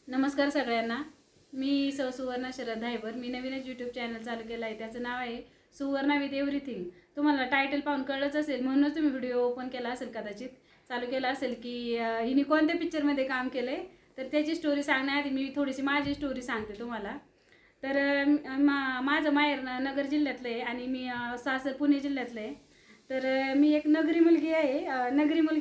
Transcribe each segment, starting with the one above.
नमस्कार सगळ्यांना। मी सुवर्णा शरद धायबर। मी नवीनच यूट्यूब चॅनल चालू केला आहे, त्याचं नाव आहे सुवर्णा विथ एव्हरीथिंग। तुम्हाला टायटल पाहून कळलंच असेल, म्हणूनच तुम्ही व्हिडिओ ओपन केला असेल, कदाचित चालू केला असेल की हिने कोणत्या पिक्चरमध्ये काम केलं आहे। तर त्याची स्टोरी सांगण्याआधी मी थोडीशी माझी स्टोरी सांगते तुम्हाला। तर माझं माहेर नगर जिल्ह्यातलं आहे आणि मी सासर पुणे जिल्ह्यातलं आहे। तर मी एक नगरी मुलगी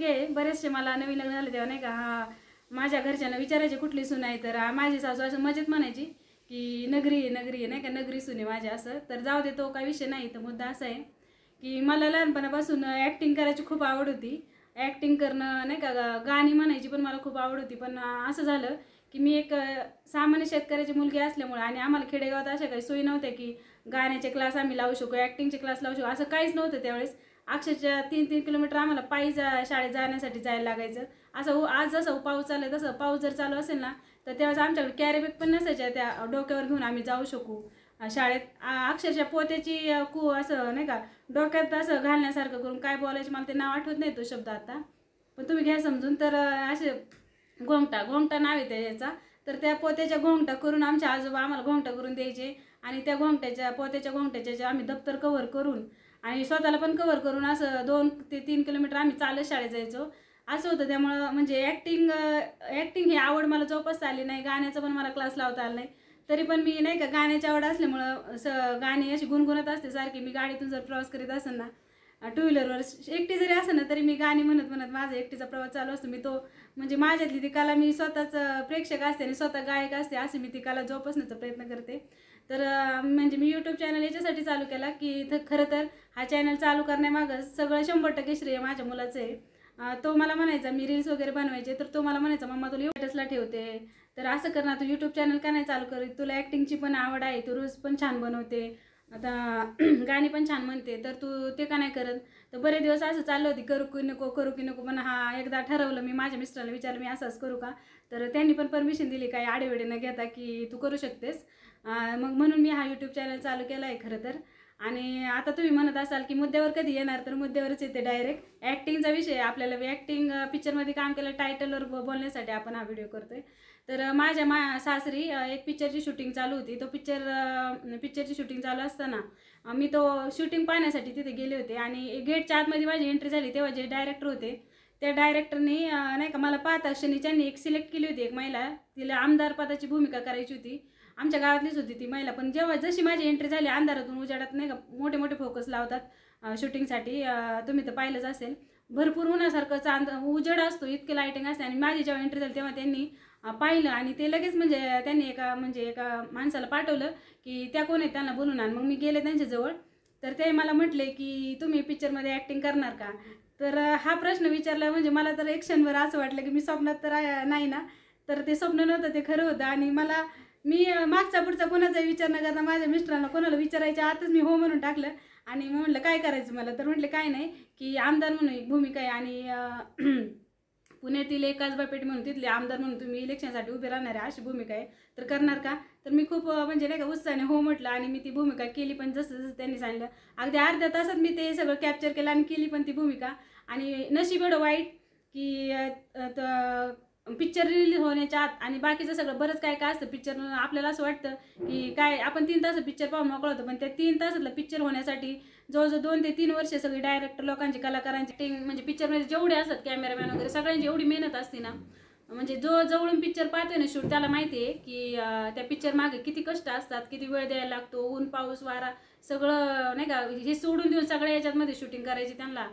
आहे। बरेचसे मला नवीन लग्न झालं तेव्हा नाही का माझ्या घरच्यांना विचारायचे कुठली सून आहे, तर माझी सासू असं मजेत म्हणायची की नगरी आहे नाही का, नगरी सून आहे माझ्या असं। तर जाऊ दे, तो काही विषय नाही। तर मुद्दा असा आहे की मला लहानपणापासून ॲक्टिंग करायची खूप आवड होती। ॲक्टिंग करणं नाही का, गाणी म्हणायची पण मला खूप आवड होती। पण असं झालं की मी एक सामान्य शेतकऱ्याची मुलगी असल्यामुळे आणि आम्हाला खेडेगावात अशा काही सोयी नव्हत्या की गाण्याचे क्लास आम्ही लावू शकू, ॲक्टिंगचे क्लास लावू शकू, असं काहीच नव्हतं त्यावेळेस। अक्षरशः 3-3 किलोमीटर आम्हाला पायी शाळेत जाण्यासाठी जायला लागायचं। असं आज जसं पाऊस चालू आहे तसं पाऊस जर चालू असेल ना, तर तेव्हाच आमच्याकडे कॅरीबॅग पण नसायच्या त्या डोक्यावर घेऊन आम्ही जाऊ शकू शाळेत। अक्षरशः पोत्याची असं नाही का डोक्यात असं घालण्यासारखं करून, काय बोलायचं मला ते नाव आठवत नाही तो शब्द आता, पण तुम्ही घ्या समजून। तर असे घोंगटा नाव आहे त्याचा। तर त्या पोत्याच्या घोंगटा करून आमच्या आजोबा आम्हाला घोंगटा करून द्यायचे आणि त्या पोत्याच्या घोंगट्याच्या आम्ही दप्तर कव्हर करून आणि स्वतःला पण कव्हर करून असं 2 ते 3 किलोमीटर आम्ही चालत शाळेत जायचो, असं होतं। त्यामुळं म्हणजे ॲक्टिंग ही आवड मला जोपासता आली नाही। गाण्याचा पण मला क्लास लावता आला नाही, तरी पण मी नाही का गाण्याची आवड असल्यामुळं गाणी अशी गुणगुणत असते सारखी। मी गाडीतून जर प्रवास करीत असेल ना, टू व्हीलरवर एकटी जरी असेल ना, तरी मी गाणी म्हणत म्हणत माझा एकटीचा प्रवास चालू असतो। मी तो म्हणजे माझ्यातली ती कला, मी स्वतःच प्रेक्षक असते आणि स्वतः गायक असते, असे मी ती कला जोपासण्याचा प्रयत्न करते। तर म्हणजे मी यूट्यूब चॅनल याच्यासाठी चालू केला की खरं तर हा चॅनल चालू करण्यामागं सगळं 100% श्रेय माझ्या मुलाचं आहे। तो मला म्हणायचा, मी रील्स वगैरे बनवायचे तर तो मला म्हणायचा, मम्मा तुला स्टेटसला ठेवते, तर असं कर ना, तू यूट्यूब चॅनल का नाही चालू करीत, तुला ॲक्टिंगची पण आवड आहे, तू रील्स पण छान बनवते, आता गाणी पण छान म्हणते, तर तू ते का नाही करत। तर बरेच दिवस असं चाललं होती, करू की नको, पण एकदा ठरवलं मी, माझ्या मिस्टरांना विचारलं मी असंच करू का, तर त्यांनी पण परमिशन दिली, काही आडेवेडे न घेता की तू करू शकतेस। मग म्हणून मी हा यूट्यूब चॅनल चालू केला आहे खरं तर। आणि आता तुम्ही म्हणत असाल की मुद्द्यावर कधी येणार, तर मुद्द्यावरच येते डायरेक्ट। ॲक्टिंगचा विषय आपल्याला ॲक्टिंग पिक्चरमध्ये काम केलं टायटलवर बोलण्यासाठी आपण हा व्हिडिओ करतोय। तर माझ्या सासरी एक पिक्चरची शूटिंग चालू होती। तो पिक्चरची शूटिंग चालू असताना मी तो शूटिंग पाहण्यासाठी तिथे गेले होते आणि गेटच्या आतमध्ये माझी एंट्री झाली, तेव्हा जे डायरेक्टर होते त्या डायरेक्टरनी नाही का मला पाहता क्षणी त्यांनी एक सिलेक्ट केली होती, एक महिला, तिला आमदार पदाची भूमिका करायची होती। आमच्या गावातलीच होती ती महिला, पण जशी माझी एंट्री झाली अंधारातून उजाडात नाही का, मोठे मोठे फोकस लावतात शूटिंगसाठी, तुम्ही तर पाहिलंच असेल। भरपूर उन्हासारखं चांद उजेड असतो, इतके लाईटिंग असते। आणि माझी जेव्हा एंट्री झाली तेव्हा त्यांनी पाहिलं आणि ते लगेच म्हणजे त्यांनी एका माणसाला पाठवलं की त्या कोण आहेत, त्यांना बोलून आण। मग मी गेले त्यांच्याजवळ, तर ते मला म्हटले की तुम्ही पिक्चरमध्ये ॲक्टिंग करणार का। तर हा प्रश्न विचारला म्हणजे मला तर एक क्षणभर असं वाटलं की मी स्वप्नात तर नाही ना, तर ते स्वप्न नव्हतं, ते खरं होतं। आणि मी मागचा पुढचा कोणाचा विचार न करता माझ्या मिस्टरांना कोणाला विचारायच्या आतच मी हो म्हणून टाकलं आणि म्हटलं काय करायचं मला, तर म्हटले काय नाही की आमदार म्हणून एक भूमिका आहे आणि पुण्यातील एक कसबापेठ म्हणून तिथले आमदार म्हणून तुम्ही इलेक्शनसाठी उभे राहणार आहे, अशी भूमिका आहे, तर करणार का। तर मी खूप म्हणजे नाही का उत्साहाने हो म्हटलं आणि मी ती भूमिका केली पण जसं त्यांनी सांगितलं। अगदी अर्ध्या तासात मी ते सगळं कॅप्चर केलं आणि केली पण ती भूमिका। आणि नशीब एवढं वाईट की पिक्चर रिलीज होण्याच्या आत आणि बाकीचं सगळं बरंच काय काय असतं पिक्चर, आपल्याला असं वाटतं की काय आपण 3 तास पिक्चर पाहून मोकळं होतं, पण त्या 3 तासातलं पिक्चर होण्यासाठी जवळजवळ 2 ते 3 वर्ष सगळे डायरेक्टर लोकांची, कलाकारांची म्हणजे पिक्चरमध्ये जेवढे असतात कॅमेरामॅन वगैरे सगळ्यांची एवढी मेहनत असते ना, म्हणजे जो जवळून पिक्चर पाहतोय ना शूट, त्याला माहिती आहे की त्या पिक्चर मागे किती कष्ट असतात, किती वेळ द्यायला लागतो, ऊन पाऊस वारा सगळं नाही का, हे सोडून देऊन सगळ्या याच्यामध्ये शूटिंग करायची त्यांना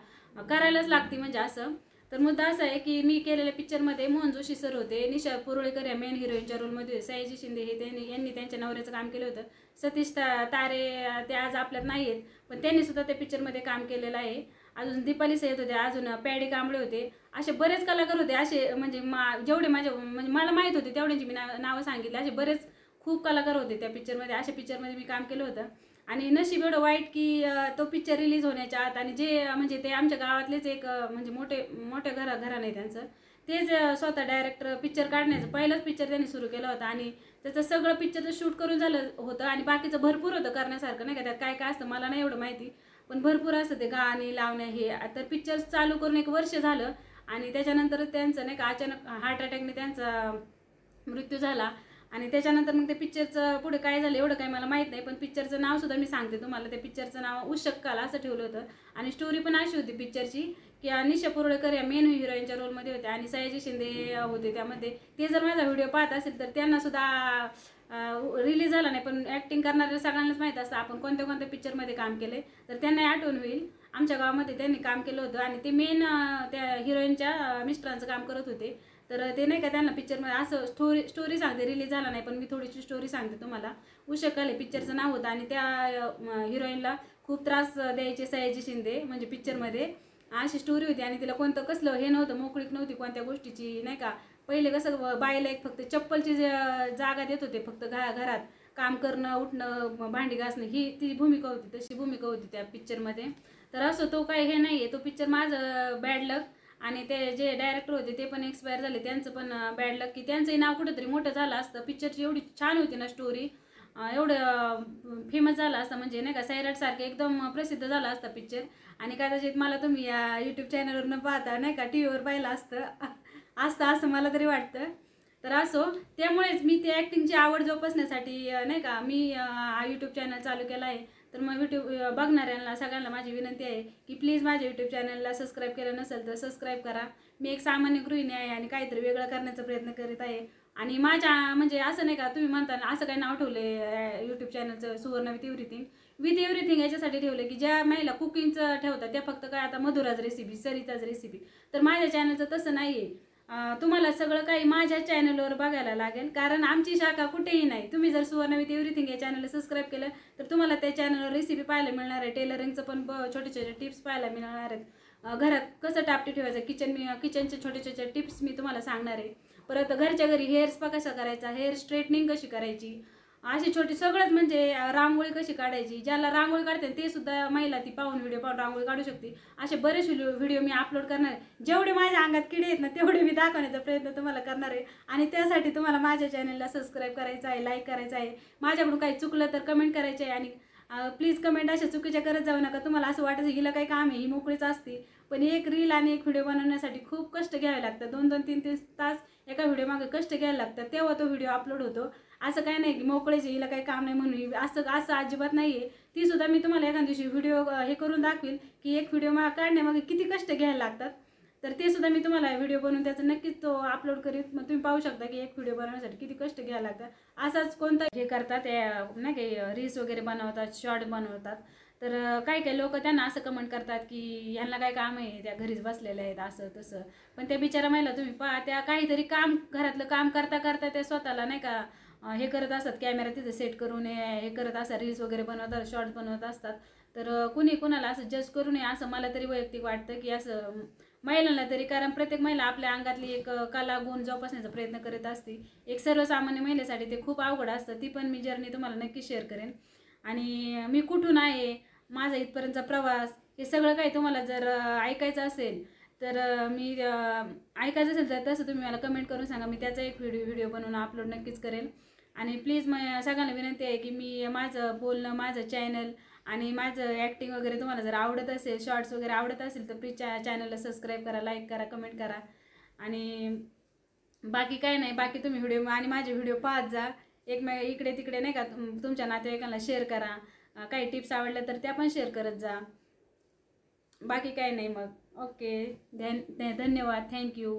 करायलाच लागते म्हणजे असं। तर मुद्दा असा आहे की मी केलेल्या पिक्चरमध्ये मोहन जोशी सर होते, निशा पुरोळेकर या मेन हिरोईनच्या रोलमध्ये, सयाजी शिंदे हे यांनी त्यांच्या नवऱ्याचं काम केलं होतं, सतीश तारे ते आज आपल्यात नाही आहेत पण त्यांनी सुद्धा त्या पिक्चरमध्ये काम केलेलं आहे। अजून दीपाली सय्यद होते, अजून पॅडी कांबळे होते, असे बरेच कलाकार होते। असे म्हणजे जेवढे म्हणजे मला माहीत होते तेवढ्यांची मी नावं सांगितली, असे बरेच खूप कलाकार होते त्या पिक्चरमध्ये, अशा पिक्चरमध्ये मी काम केलं होतं। आणि नशीब एवढं वाईट की तो पिक्चर रिलीज होण्याच्या आत आणि जे म्हणजे ते आमच्या गावातलेच एक म्हणजे मोठे घराणे त्यांचं, तेच स्वतः डायरेक्टर पिक्चर काढण्याचं पहिलंच पिक्चर त्यांनी सुरू केलं होतं आणि त्याचं सगळं पिक्चरचं शूट करून झालं होतं आणि बाकीचं भरपूर होतं करण्यासारखं नाही का, त्यात काय काय असतं मला नाही एवढं माहिती, पण भरपूर असतं ते गाणी लावणं हे। तर पिक्चर चालू करून 1 वर्ष झालं आणि त्याच्यानंतर त्यांचं नाही का अचानक हार्ट अटॅकने त्यांचा मृत्यू झाला. आणि त्याच्यानंतर मग ते पिक्चरचं पुढे काय झालं एवढं काही मला माहीत नाही, पण पिक्चरचं नावसुद्धा मी सांगते तुम्हाला. त्या पिक्चरचं नाव उषक्काला असं ठेवलं होतं. आणि स्टोरी पण अशी होती पिक्चरची की निशा पुरळकर या मेन हिरोईनच्या रोलमध्ये होत्या आणि सयाजी शिंदे होते त्यामध्ये. ते जर माझा व्हिडिओ पाहत असेल तर त्यांनासुद्धा रिलीज झाला नाही, पण ॲक्टिंग करणाऱ्या सगळ्यांनाच माहीत असतं आपण कोणत्या कोणत्या पिक्चरमध्ये काम केले, तर त्यांना आठवण होईल. आमच्या गावामध्ये त्यांनी काम केलं होतं आणि ते मेन त्या हिरोईनच्या मिस्टरांचं काम करत होते. तर ते नाही का त्यांना पिक्चरमध्ये असं स्टोरी सांगते, रिलीज झाला नाही पण मी थोडीशी स्टोरी सांगते तुम्हाला. उषक्काले पिक्चरचं नाव होतं आणि त्या हिरोईनला खूप त्रास द्यायचे सयाजी शिंदे म्हणजे पिक्चरमध्ये. अशी स्टोरी होती आणि तिला कोणतं कसलं हे नव्हतं, मोकळीक नव्हती कोणत्या गोष्टीची नाही का. पहिले कसं बाईला एक फक्त चप्पलची जागा देत होते, फक्त घरात काम करणं उठणं भांडी घासणं ही ती भूमिका होती, तशी भूमिका होती त्या पिक्चरमध्ये. तर असं तो काही हे नाही आहे, तो पिक्चर माझं बॅड लक. आणि ते जे डायरेक्टर होते ते पण एक्सपायर झाले, त्यांचं पण बॅड लक की त्यांचंही नाव कुठंतरी मोठं झालं असतं. पिक्चरची एवढी छान होती ना स्टोरी, एवढं फेमस झालं असतं म्हणजे नाही का सैराटसारखं एकदम प्रसिद्ध झाला असता पिक्चर. आणि कदाचित मला तुम्ही या यूट्यूब चॅनलवरनं पाहता नाही का टी व्हीवर पाहिलं असतं असं मला तरी वाटतं. तर असो, त्यामुळेच मी ते ॲक्टिंगची आवड जोपासण्यासाठी नाही का मी यूट्यूब चॅनल चालू केला आहे. तर मग यूट्यूब बघणाऱ्यांना सगळ्यांना माझी विनंती आहे की प्लीज माझ्या यूट्यूब चॅनलला सबस्क्राईब केलं नसेल तर सबस्क्राईब करा. मी एक सामान्य गृहिणी आहे आणि काहीतरी वेगळं करण्याचा प्रयत्न करीत आहे. आणि माझ्या म्हणजे असं नाही का तुम्ही म्हणता ना असं काही नाव ठेवले यूट्यूब चॅनलचं सुवर्ण विथ एव्हरीथिंग याच्यासाठी ठेवलं की ज्या महिला कुकिंगचं ठेवतात त्या फक्त काय आता मधुराज रेसिपी सरिताज रेसिपी. तर माझ्या चॅनलचं तसं नाही आहे. तुम्हाला सगळं काही माझ्या चॅनलवर बघायला लागेल, कारण आमची शाखा कुठेही नाही. तुम्ही जर सुवर्ण विथ एव्हरीथिंग या चॅनलला सबस्क्राईब केलं तर तुम्हाला त्या चॅनलवर रेसिपी पाहायला मिळणार आहे, टेलरिंगचं पण छोटे छोटे टिप्स पाहायला मिळणार आहेत. घरात कसं टापटी ठेवायचं किचनचे छोटे छोटे टिप्स मी तुम्हाला सांगणार आहे. परत घरच्या घरी हेअर स्पा कसा करायचा, हेअर स्ट्रेटनिंग कशी करायची, अशी छोटी सगळंच म्हणजे रांगोळी कशी काढायची. ज्याला रांगोळी काढते ते सुद्धा महिला ती पाहून व्हिडिओ पाहून रांगोळी काढू शकते. असे बरेच व्हिडिओ मी अपलोड करणार आहे. जेवढे माझ्या अंगात किडे आहेत ना तेवढे मी दाखवण्याचा प्रयत्न तुम्हाला करणार आहे. आणि त्यासाठी तुम्हाला माझ्या चॅनलला सबस्क्राईब करायचं आहे, लाईक करायचं आहे. माझ्याकडून काही चुकलं तर कमेंट करायचे आहे. आणि प्लीज कमेंट अशा चुकीच्या करत जाऊ नका. तुम्हाला असं वाटायचं हिला काही काम आहे, ही मोकळीच असते. पण एक रील आणि एक व्हिडिओ बनवण्यासाठी खूप कष्ट घ्यावे लागतात. 2-2, 3-3 तास एका व्हिडिओ मागे कष्ट घ्यायला लागतात, तेव्हा तो व्हिडिओ अपलोड होतो. असं काही नाही की मोकळेच हिला काही काम नाही म्हणून, असं अजिबात नाही आहे. ती सुद्धा मी तुम्हाला एखाद्या दिवशी व्हिडिओ हे करून दाखवेल की एक व्हिडिओ काढण्यामागे किती कष्ट घ्यायला लागतात. तर ते सुद्धा मी तुम्हाला व्हिडिओ बनवून त्याचं नक्कीच तो अपलोड करीत. मग तुम्ही पाहू शकता की एक व्हिडिओ बनवण्यासाठी किती कष्ट घ्यायला लागतात. असाच कोणता हे करतात नाही काही रील्स वगैरे बनवतात, शॉर्ट बनवतात. तर काही काही लोक त्यांना असं कमेंट करतात की यांना काय काम आहे, त्या घरीच बसलेल्या आहेत असं तसं. पण त्या बिचारा महिला तुम्ही पहा, त्या काहीतरी काम घरातलं काम करता करता त्या स्वतःला नाही का हे करत असतात, कॅमेरा तिथे सेट करून हे करत असतात, रील्स वगैरे बनवतात, शॉर्ट्स बनवत असतात. तर कुणी कुणाला असं जज करू नये असं मला तरी वैयक्तिक वाटतं की असं महिलांना तरी, कारण प्रत्येक महिला आपल्या अंगातली एक कला गुण जोपासण्याचा प्रयत्न करत असते. एक सर्वसामान्य महिलेसाठी ते खूप अवघड असतं. ती पण मी जर्नी तुम्हाला नक्की शेअर करेन. आणि मी कुठून आहे, माझा इथपर्यंतचा प्रवास, हे सगळं काही तुम्हाला जर ऐकायचं असेल तर ऐकायचं असेल तर तसं तुम्ही मला कमेंट करून सांगा. मी त्याचा एक व्हिडिओ बनवून अपलोड नक्कीच करेन. आणि प्लीज सगळ्यांना विनंती आहे की मी माझं बोलणं, माझं चॅनल आणि माझं ॲक्टिंग वगैरे तुम्हाला जर आवडत असेल, शॉर्ट्स वगैरे आवडत असेल तर प्लीज चॅनलला सबस्क्राईब करा, लाईक करा, कमेंट करा. आणि बाकी काय नाही, बाकी तुम्ही व्हिडिओ आणि माझे व्हिडिओ पाहत जा. इकडे तिकडे नाही का तुमच्या नातेवाईकांना शेअर करा. काही टिप्स आवडल्या तर त्या पण शेअर करत जा. बाकी काय नाही मग. ओके, धन्यवाद, थँक्यू.